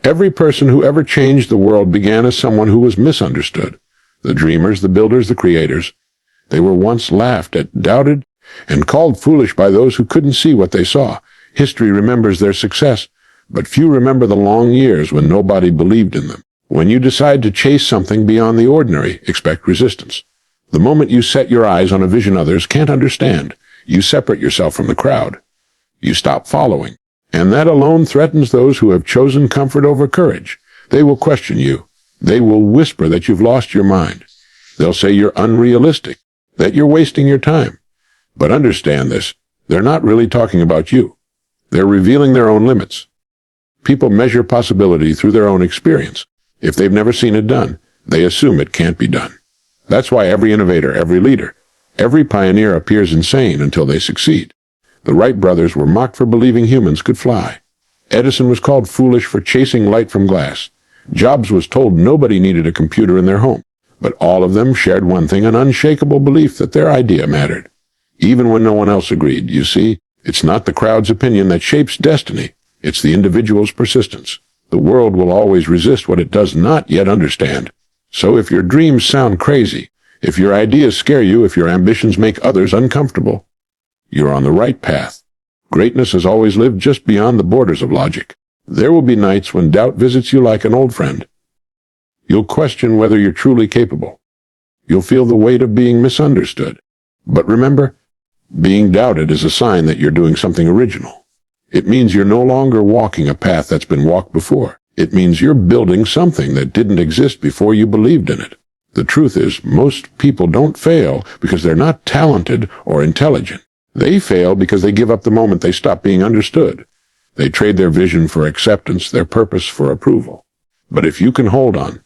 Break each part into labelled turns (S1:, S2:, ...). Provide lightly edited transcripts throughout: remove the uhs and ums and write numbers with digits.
S1: Every person who ever changed the world began as someone who was misunderstood. The dreamers, the builders, the creators. They were once laughed at, doubted, and called foolish by those who couldn't see what they saw. History remembers their success, but few remember the long years when nobody believed in them. When you decide to chase something beyond the ordinary, expect resistance. The moment you set your eyes on a vision others can't understand, you separate yourself from the crowd. You stop following, and that alone threatens those who have chosen comfort over courage. They will question you. They will whisper that you've lost your mind. They'll say you're unrealistic, that you're wasting your time. But understand this, they're not really talking about you. They're revealing their own limits. People measure possibility through their own experience. If they've never seen it done, they assume it can't be done. That's why every innovator, every leader, every pioneer appears insane until they succeed. The Wright brothers were mocked for believing humans could fly. Edison was called foolish for chasing light from glass. Jobs was told nobody needed a computer in their home. But all of them shared one thing, an unshakable belief that their idea mattered. Even when no one else agreed, you see, it's not the crowd's opinion that shapes destiny. It's the individual's persistence. The world will always resist what it does not yet understand. So if your dreams sound crazy, if your ideas scare you, if your ambitions make others uncomfortable, you're on the right path. Greatness has always lived just beyond the borders of logic. There will be nights when doubt visits you like an old friend. You'll question whether you're truly capable. You'll feel the weight of being misunderstood. But remember, being doubted is a sign that you're doing something original. It means you're no longer walking a path that's been walked before. It means you're building something that didn't exist before you believed in it. The truth is, most people don't fail because they're not talented or intelligent. They fail because they give up the moment they stop being understood. They trade their vision for acceptance, their purpose for approval. But if you can hold on,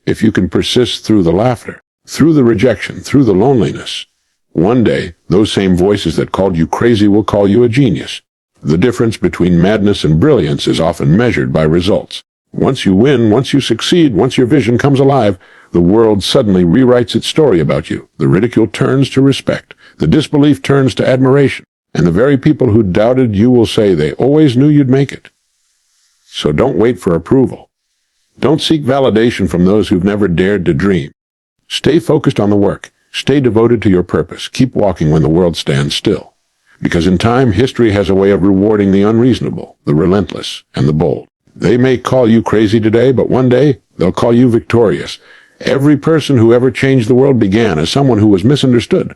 S1: if you can persist through the laughter, through the rejection, through the loneliness, one day, those same voices that called you crazy will call you a genius. The difference between madness and brilliance is often measured by results. Once you win, once you succeed, once your vision comes alive, the world suddenly rewrites its story about you. The ridicule turns to respect. The disbelief turns to admiration. And the very people who doubted you will say they always knew you'd make it. So don't wait for approval. Don't seek validation from those who've never dared to dream. Stay focused on the work. Stay devoted to your purpose. Keep walking when the world stands still. Because in time, history has a way of rewarding the unreasonable, the relentless, and the bold. They may call you crazy today, but one day, they'll call you victorious. Every person who ever changed the world began as someone who was misunderstood.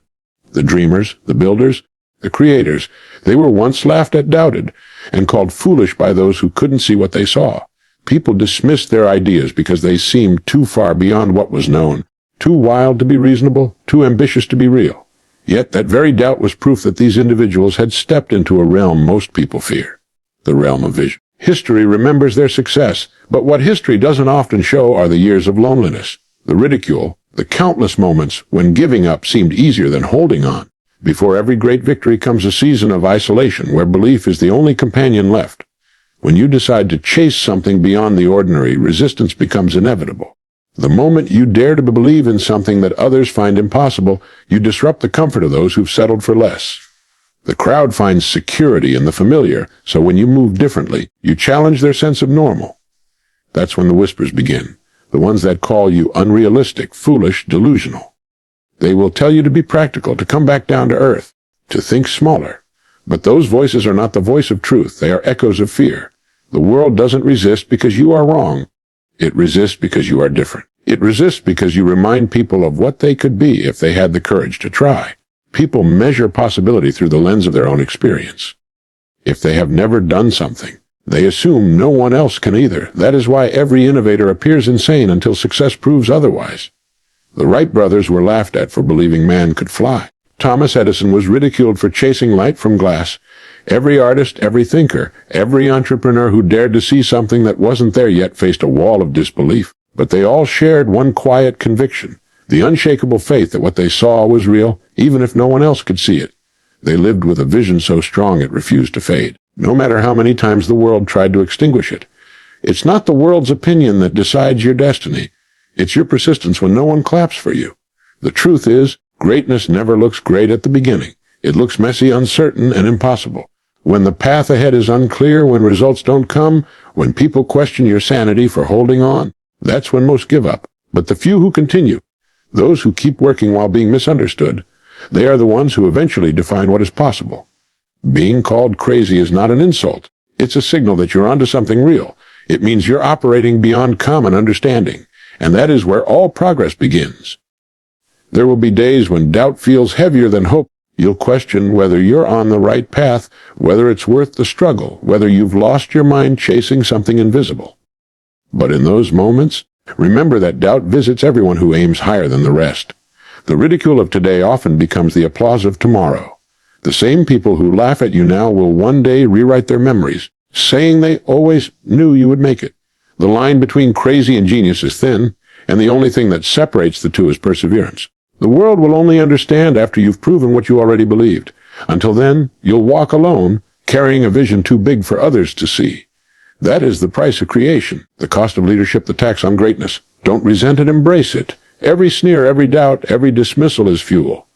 S1: The dreamers, the builders, the creators, they were once laughed at, doubted, and called foolish by those who couldn't see what they saw. People dismissed their ideas because they seemed too far beyond what was known, too wild to be reasonable, too ambitious to be real. Yet that very doubt was proof that these individuals had stepped into a realm most people fear, the realm of vision. History remembers their success, but what history doesn't often show are the years of loneliness, the ridicule, the countless moments when giving up seemed easier than holding on. Before every great victory comes a season of isolation where belief is the only companion left. When you decide to chase something beyond the ordinary, resistance becomes inevitable. The moment you dare to believe in something that others find impossible, you disrupt the comfort of those who've settled for less. The crowd finds security in the familiar, so when you move differently, you challenge their sense of normal. That's when the whispers begin, the ones that call you unrealistic, foolish, delusional. They will tell you to be practical, to come back down to earth, to think smaller. But those voices are not the voice of truth. They are echoes of fear. The world doesn't resist because you are wrong. It resists because you are different. It resists because you remind people of what they could be if they had the courage to try. People measure possibility through the lens of their own experience. If they have never done something, they assume no one else can either. That is why every innovator appears insane until success proves otherwise. The Wright brothers were laughed at for believing man could fly. Thomas Edison was ridiculed for chasing light from glass. Every artist, every thinker, every entrepreneur who dared to see something that wasn't there yet faced a wall of disbelief. But they all shared one quiet conviction, the unshakable faith that what they saw was real, even if no one else could see it. They lived with a vision so strong it refused to fade, no matter how many times the world tried to extinguish it. It's not the world's opinion that decides your destiny. It's your persistence when no one claps for you. The truth is, greatness never looks great at the beginning. It looks messy, uncertain, and impossible. When the path ahead is unclear, when results don't come, When people question your sanity for holding on, that's when most give up. But the few who continue, those who keep working while being misunderstood, they are the ones who eventually define what is possible. Being called crazy is not an insult. It's a signal that you're onto something real. It means you're operating beyond common understanding, and that is where all progress begins. There will be days when doubt feels heavier than hope. You'll question whether you're on the right path, whether it's worth the struggle, whether you've lost your mind chasing something invisible. But in those moments, remember that doubt visits everyone who aims higher than the rest. The ridicule of today often becomes the applause of tomorrow. The same people who laugh at you now will one day rewrite their memories, saying they always knew you would make it. The line between crazy and genius is thin, and the only thing that separates the two is perseverance. The world will only understand after you've proven what you already believed. Until then, you'll walk alone, carrying a vision too big for others to see. That is the price of creation, the cost of leadership, the tax on greatness. Don't resent it, embrace it. Every sneer, every doubt, every dismissal is fuel.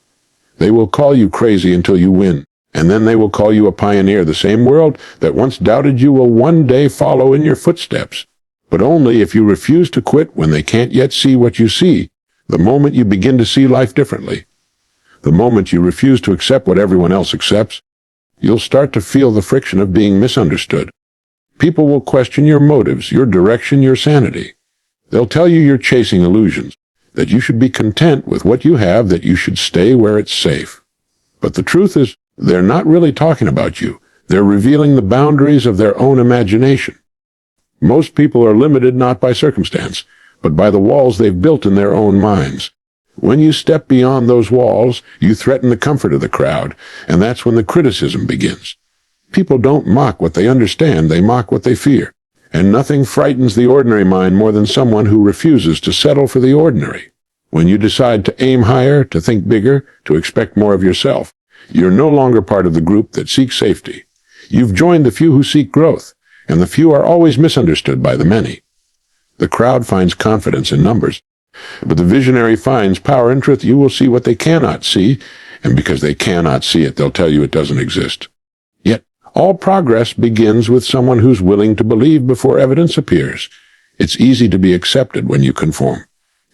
S1: They will call you crazy until you win, and then they will call you a pioneer. The same world that once doubted you will one day follow in your footsteps. But only if you refuse to quit when they can't yet see what you see. The moment you begin to see life differently, the moment you refuse to accept what everyone else accepts, you'll start to feel the friction of being misunderstood. People will question your motives, your direction, your sanity. They'll tell you you're chasing illusions, that you should be content with what you have, that you should stay where it's safe. But the truth is, they're not really talking about you. They're revealing the boundaries of their own imagination. Most people are limited not by circumstance, but by the walls they've built in their own minds. When you step beyond those walls, you threaten the comfort of the crowd, and that's when the criticism begins. People don't mock what they understand, they mock what they fear. And nothing frightens the ordinary mind more than someone who refuses to settle for the ordinary. When you decide to aim higher, to think bigger, to expect more of yourself, you're no longer part of the group that seeks safety. You've joined the few who seek growth, and the few are always misunderstood by the many. The crowd finds confidence in numbers, but the visionary finds power in truth. You will see what they cannot see, and because they cannot see it, they'll tell you it doesn't exist. Yet, all progress begins with someone who's willing to believe before evidence appears. It's easy to be accepted when you conform.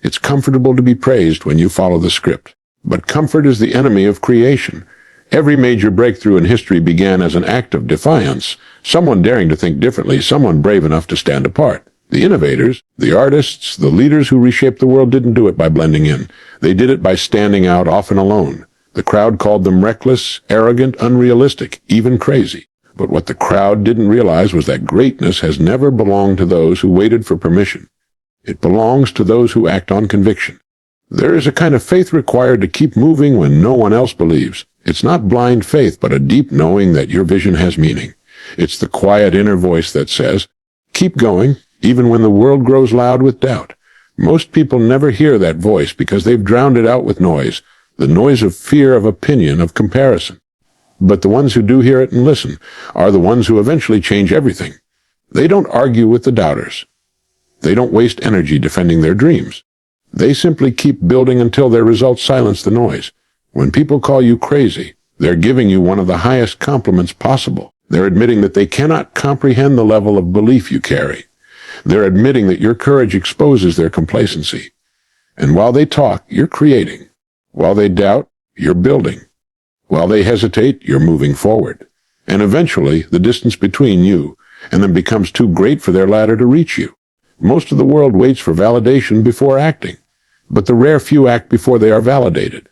S1: It's comfortable to be praised when you follow the script. But comfort is the enemy of creation. Every major breakthrough in history began as an act of defiance, someone daring to think differently, someone brave enough to stand apart. The innovators, the artists, the leaders who reshaped the world didn't do it by blending in. They did it by standing out, often alone. The crowd called them reckless, arrogant, unrealistic, even crazy. But what the crowd didn't realize was that greatness has never belonged to those who waited for permission. It belongs to those who act on conviction. There is a kind of faith required to keep moving when no one else believes. It's not blind faith, but a deep knowing that your vision has meaning. It's the quiet inner voice that says, keep going, even when the world grows loud with doubt. Most people never hear that voice because they've drowned it out with noise, the noise of fear, of opinion, of comparison. But the ones who do hear it and listen are the ones who eventually change everything. They don't argue with the doubters. They don't waste energy defending their dreams. They simply keep building until their results silence the noise. When people call you crazy, they're giving you one of the highest compliments possible. They're admitting that they cannot comprehend the level of belief you carry. They're admitting that your courage exposes their complacency. And while they talk, you're creating. While they doubt, you're building. While they hesitate, you're moving forward. And eventually, the distance between you and them becomes too great for their ladder to reach you. Most of the world waits for validation before acting, but the rare few act before they are validated.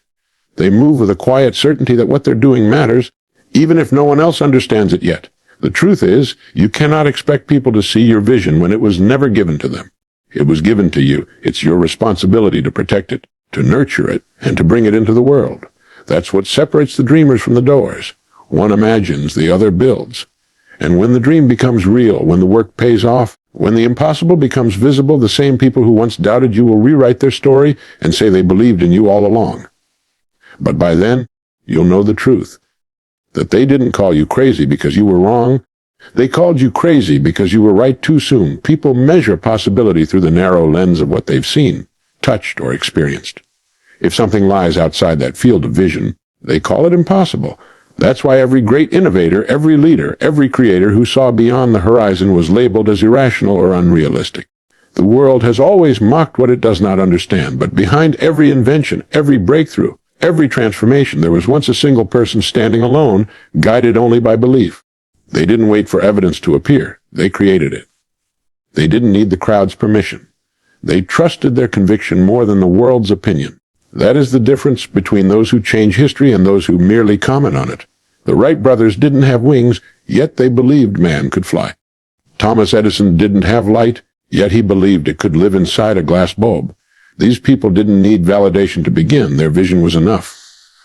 S1: They move with a quiet certainty that what they're doing matters, even if no one else understands it yet. The truth is, you cannot expect people to see your vision when it was never given to them. It was given to you. It's your responsibility to protect it, to nurture it, and to bring it into the world. That's what separates the dreamers from the doers. One imagines, the other builds. And when the dream becomes real, when the work pays off, when the impossible becomes visible, the same people who once doubted you will rewrite their story and say they believed in you all along. But by then, you'll know the truth. That they didn't call you crazy because you were wrong. They called you crazy because you were right too soon. People measure possibility through the narrow lens of what they've seen, touched, or experienced. If something lies outside that field of vision, they call it impossible. That's why every great innovator, every leader, every creator who saw beyond the horizon was labeled as irrational or unrealistic. The world has always mocked what it does not understand, but behind every invention, every breakthrough, every transformation, there was once a single person standing alone, guided only by belief. They didn't wait for evidence to appear. They created it. They didn't need the crowd's permission. They trusted their conviction more than the world's opinion. That is the difference between those who change history and those who merely comment on it. The Wright brothers didn't have wings, yet they believed man could fly. Thomas Edison didn't have light, yet he believed it could live inside a glass bulb. These people didn't need validation to begin. Their vision was enough.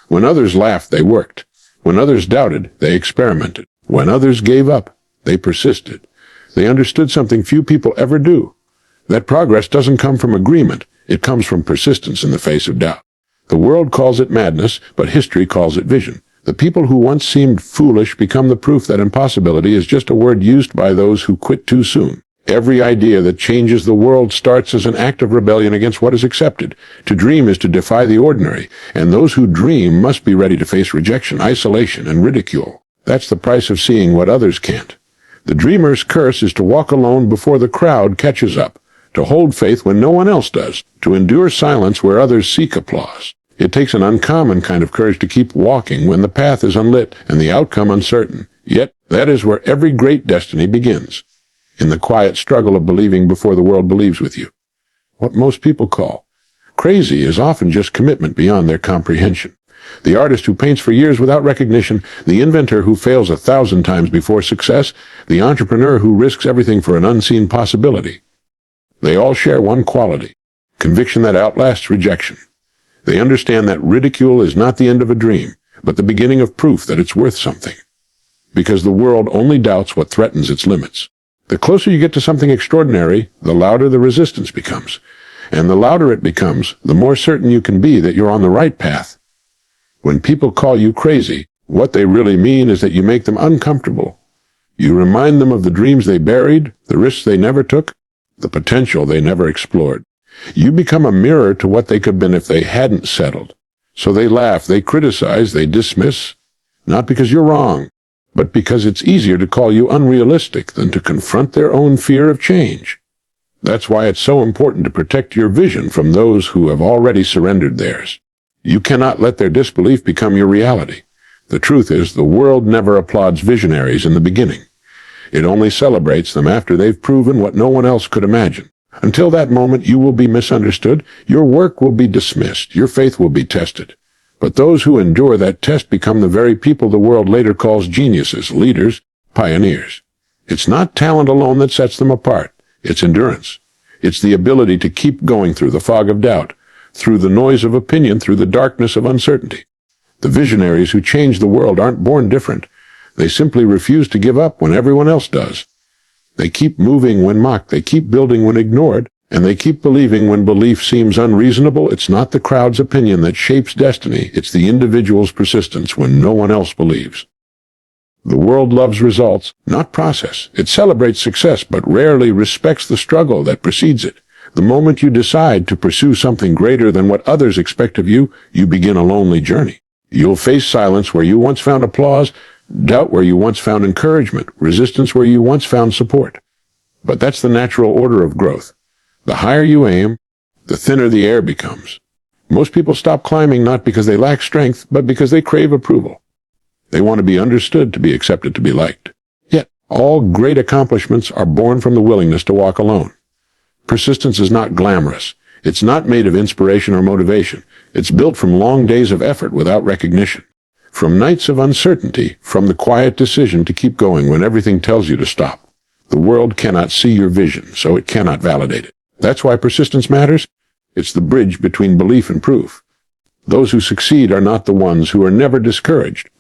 S1: When others laughed, they worked. When others doubted, they experimented. When others gave up, they persisted. They understood something few people ever do. That progress doesn't come from agreement. It comes from persistence in the face of doubt. The world calls it madness, but history calls it vision. The people who once seemed foolish become the proof that impossibility is just a word used by those who quit too soon. Every idea that changes the world starts as an act of rebellion against what is accepted. To dream is to defy the ordinary, and those who dream must be ready to face rejection, isolation, and ridicule. That's the price of seeing what others can't. The dreamer's curse is to walk alone before the crowd catches up, to hold faith when no one else does, to endure silence where others seek applause. It takes an uncommon kind of courage to keep walking when the path is unlit and the outcome uncertain. Yet, that is where every great destiny begins, in the quiet struggle of believing before the world believes with you. What most people call crazy is often just commitment beyond their comprehension. The artist who paints for years without recognition, the inventor who fails 1,000 times before success, the entrepreneur who risks everything for an unseen possibility. They all share one quality, conviction that outlasts rejection. They understand that ridicule is not the end of a dream, but the beginning of proof that it's worth something. Because the world only doubts what threatens its limits. The closer you get to something extraordinary, the louder the resistance becomes. And the louder it becomes, the more certain you can be that you're on the right path. When people call you crazy, what they really mean is that you make them uncomfortable. You remind them of the dreams they buried, the risks they never took, the potential they never explored. You become a mirror to what they could have been if they hadn't settled. So they laugh, they criticize, they dismiss, not because you're wrong, but because it's easier to call you unrealistic than to confront their own fear of change. That's why it's so important to protect your vision from those who have already surrendered theirs. You cannot let their disbelief become your reality. The truth is, the world never applauds visionaries in the beginning. It only celebrates them after they've proven what no one else could imagine. Until that moment, you will be misunderstood, your work will be dismissed, your faith will be tested. But those who endure that test become the very people the world later calls geniuses, leaders, pioneers. It's not talent alone that sets them apart. It's endurance. It's the ability to keep going through the fog of doubt, through the noise of opinion, through the darkness of uncertainty. The visionaries who change the world aren't born different. They simply refuse to give up when everyone else does. They keep moving when mocked, they keep building when ignored, and they keep believing when belief seems unreasonable. It's not the crowd's opinion that shapes destiny, it's the individual's persistence when no one else believes. The world loves results, not process. It celebrates success, but rarely respects the struggle that precedes it. The moment you decide to pursue something greater than what others expect of you, you begin a lonely journey. You'll face silence where you once found applause, doubt where you once found encouragement, resistance where you once found support. But that's the natural order of growth. The higher you aim, the thinner the air becomes. Most people stop climbing not because they lack strength, but because they crave approval. They want to be understood, to be accepted, to be liked. Yet, all great accomplishments are born from the willingness to walk alone. Persistence is not glamorous. It's not made of inspiration or motivation. It's built from long days of effort without recognition. From nights of uncertainty, from the quiet decision to keep going when everything tells you to stop. The world cannot see your vision, so it cannot validate it. That's why persistence matters. It's the bridge between belief and proof. Those who succeed are not the ones who are never discouraged,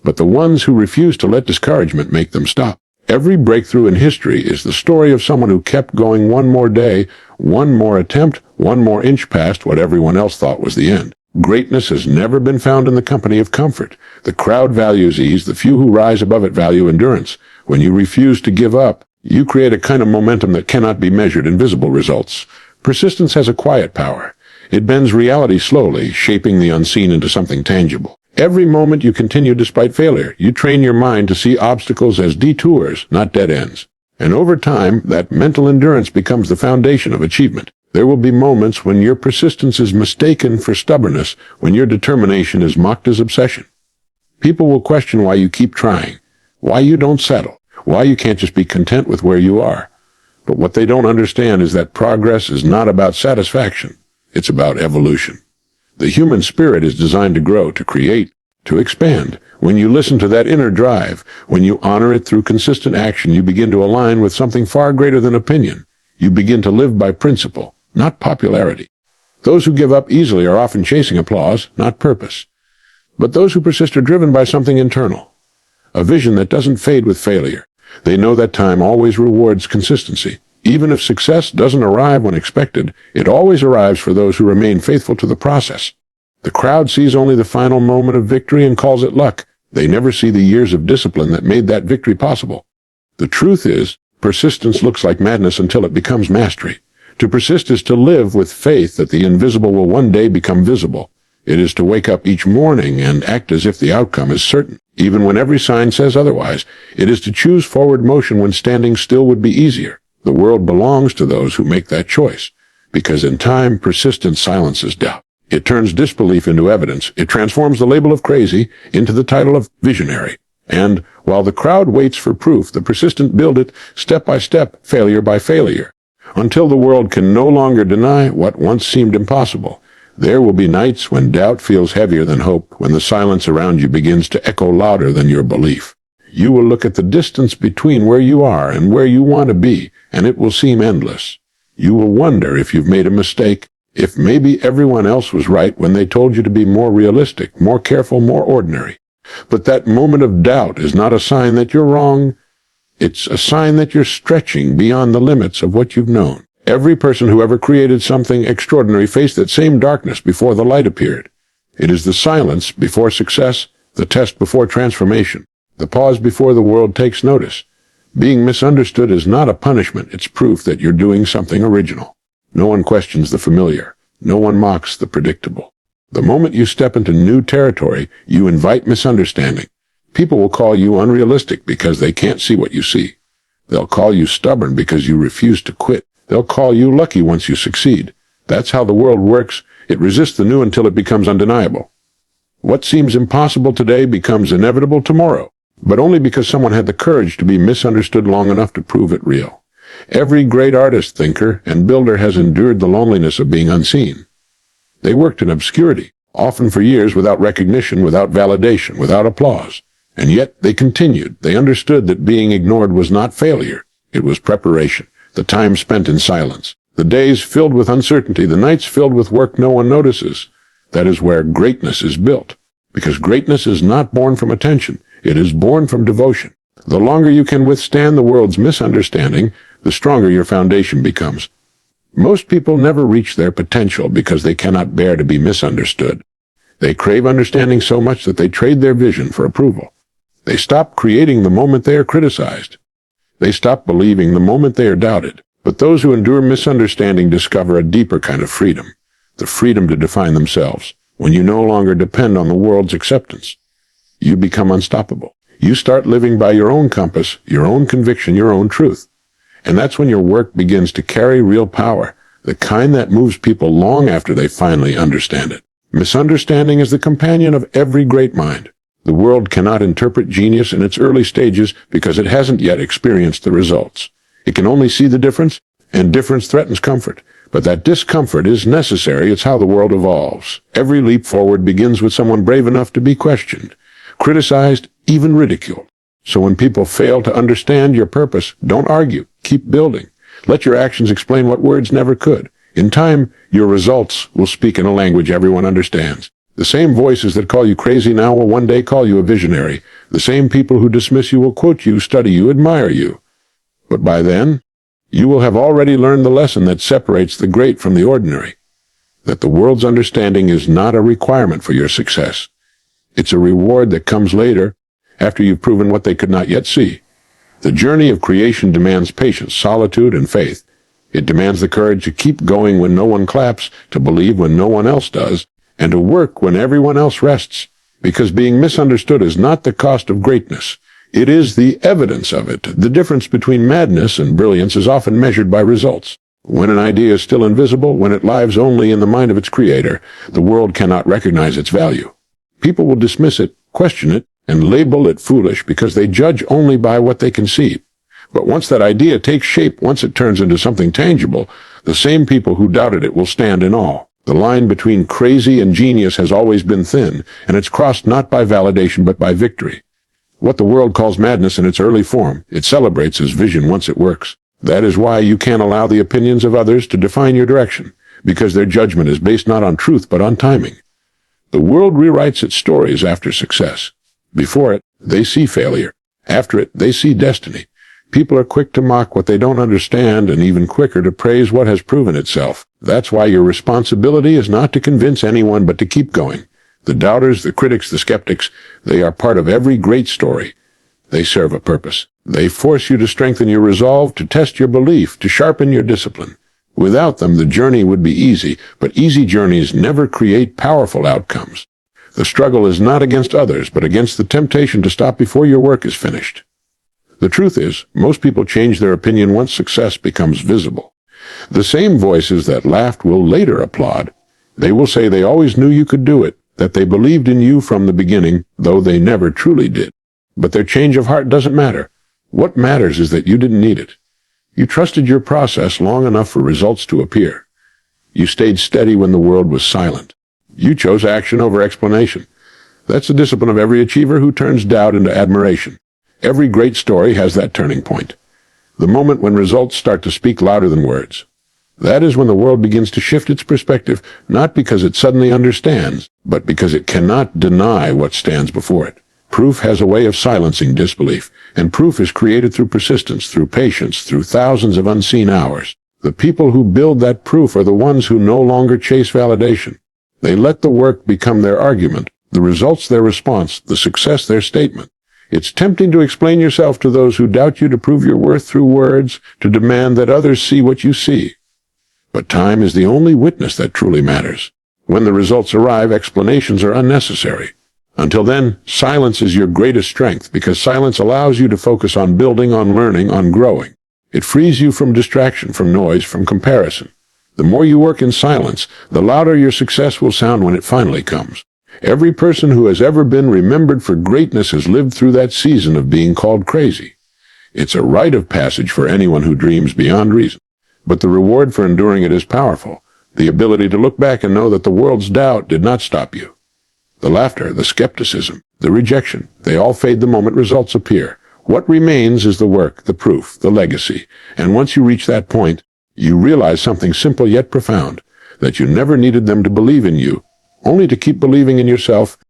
S1: but the ones who refuse to let discouragement make them stop. Every breakthrough in history is the story of someone who kept going one more day, one more attempt, one more inch past what everyone else thought was the end. Greatness has never been found in the company of comfort. The crowd values ease. The few who rise above it value endurance. When you refuse to give up, you create a kind of momentum that cannot be measured in visible results. Persistence has a quiet power. It bends reality slowly, shaping the unseen into something tangible. Every moment you continue despite failure, you train your mind to see obstacles as detours, not dead ends. And over time, that mental endurance becomes the foundation of achievement. There will be moments when your persistence is mistaken for stubbornness, when your determination is mocked as obsession. People will question why you keep trying, why you don't settle, why you can't just be content with where you are. But what they don't understand is that progress is not about satisfaction. It's about evolution. The human spirit is designed to grow, to create, to expand. When you listen to that inner drive, when you honor it through consistent action, you begin to align with something far greater than opinion. You begin to live by principle, not popularity. Those who give up easily are often chasing applause, not purpose. But those who persist are driven by something internal, a vision that doesn't fade with failure. They know that time always rewards consistency. Even if success doesn't arrive when expected, it always arrives for those who remain faithful to the process. The crowd sees only the final moment of victory and calls it luck. They never see the years of discipline that made that victory possible. The truth is, persistence looks like madness until it becomes mastery. To persist is to live with faith that the invisible will one day become visible. It is to wake up each morning and act as if the outcome is certain, even when every sign says otherwise. It is to choose forward motion when standing still would be easier. The world belongs to those who make that choice, because in time, persistence silences doubt. It turns disbelief into evidence. It transforms the label of crazy into the title of visionary. And while the crowd waits for proof, the persistent build it step by step, failure by failure, until the world can no longer deny what once seemed impossible. There will be nights when doubt feels heavier than hope, when the silence around you begins to echo louder than your belief. You will look at the distance between where you are and where you want to be, and it will seem endless. You will wonder if you've made a mistake, if maybe everyone else was right when they told you to be more realistic, more careful, more ordinary. But that moment of doubt is not a sign that you're wrong. It's a sign that you're stretching beyond the limits of what you've known. Every person who ever created something extraordinary faced that same darkness before the light appeared. It is the silence before success, the test before transformation, the pause before the world takes notice. Being misunderstood is not a punishment. It's proof that you're doing something original. No one questions the familiar. No one mocks the predictable. The moment you step into new territory, you invite misunderstanding. People will call you unrealistic because they can't see what you see. They'll call you stubborn because you refuse to quit. They'll call you lucky once you succeed. That's how the world works. It resists the new until it becomes undeniable. What seems impossible today becomes inevitable tomorrow, but only because someone had the courage to be misunderstood long enough to prove it real. Every great artist, thinker, and builder has endured the loneliness of being unseen. They worked in obscurity, often for years without recognition, without validation, without applause. And yet they continued. They understood that being ignored was not failure. It was preparation, the time spent in silence, the days filled with uncertainty, the nights filled with work no one notices. That is where greatness is built, because greatness is not born from attention. It is born from devotion. The longer you can withstand the world's misunderstanding, the stronger your foundation becomes. Most people never reach their potential because they cannot bear to be misunderstood. They crave understanding so much that they trade their vision for approval. They stop creating the moment they are criticized. They stop believing the moment they are doubted. But those who endure misunderstanding discover a deeper kind of freedom, the freedom to define themselves. When you no longer depend on the world's acceptance, you become unstoppable. You start living by your own compass, your own conviction, your own truth. And that's when your work begins to carry real power, the kind that moves people long after they finally understand it. Misunderstanding is the companion of every great mind. The world cannot interpret genius in its early stages because it hasn't yet experienced the results. It can only see the difference, and difference threatens comfort. But that discomfort is necessary. It's how the world evolves. Every leap forward begins with someone brave enough to be questioned, criticized, even ridiculed. So when people fail to understand your purpose, don't argue. Keep building. Let your actions explain what words never could. In time, your results will speak in a language everyone understands. The same voices that call you crazy now will one day call you a visionary. The same people who dismiss you will quote you, study you, admire you. But by then, you will have already learned the lesson that separates the great from the ordinary, that the world's understanding is not a requirement for your success. It's a reward that comes later, after you've proven what they could not yet see. The journey of creation demands patience, solitude, and faith. It demands the courage to keep going when no one claps, to believe when no one else does, and to work when everyone else rests. Because being misunderstood is not the cost of greatness. It is the evidence of it. The difference between madness and brilliance is often measured by results. When an idea is still invisible, when it lives only in the mind of its creator, the world cannot recognize its value. People will dismiss it, question it, and label it foolish because they judge only by what they can see. But once that idea takes shape, once it turns into something tangible, the same people who doubted it will stand in awe. The line between crazy and genius has always been thin, and it's crossed not by validation but by victory. What the world calls madness in its early form, it celebrates as vision once it works. That is why you can't allow the opinions of others to define your direction, because their judgment is based not on truth but on timing. The world rewrites its stories after success. Before it, they see failure. After it, they see destiny. People are quick to mock what they don't understand and even quicker to praise what has proven itself. That's why your responsibility is not to convince anyone but to keep going. The doubters, the critics, the skeptics, they are part of every great story. They serve a purpose. They force you to strengthen your resolve, to test your belief, to sharpen your discipline. Without them, the journey would be easy, but easy journeys never create powerful outcomes. The struggle is not against others, but against the temptation to stop before your work is finished. The truth is, most people change their opinion once success becomes visible. The same voices that laughed will later applaud. They will say they always knew you could do it, that they believed in you from the beginning, though they never truly did. But their change of heart doesn't matter. What matters is that you didn't need it. You trusted your process long enough for results to appear. You stayed steady when the world was silent. You chose action over explanation. That's the discipline of every achiever who turns doubt into admiration. Every great story has that turning point. The moment when results start to speak louder than words. That is when the world begins to shift its perspective, not because it suddenly understands, but because it cannot deny what stands before it. Proof has a way of silencing disbelief, and proof is created through persistence, through patience, through thousands of unseen hours. The people who build that proof are the ones who no longer chase validation. They let the work become their argument, the results their response, the success their statement. It's tempting to explain yourself to those who doubt you, to prove your worth through words, to demand that others see what you see. But time is the only witness that truly matters. When the results arrive, explanations are unnecessary. Until then, silence is your greatest strength, because silence allows you to focus on building, on learning, on growing. It frees you from distraction, from noise, from comparison. The more you work in silence, the louder your success will sound when it finally comes. Every person who has ever been remembered for greatness has lived through that season of being called crazy. It's a rite of passage for anyone who dreams beyond reason. But the reward for enduring it is powerful. The ability to look back and know that the world's doubt did not stop you. The laughter, the skepticism, the rejection, they all fade the moment results appear. What remains is the work, the proof, the legacy. And once you reach that point, you realize something simple yet profound, that you never needed them to believe in you, only to keep believing in yourself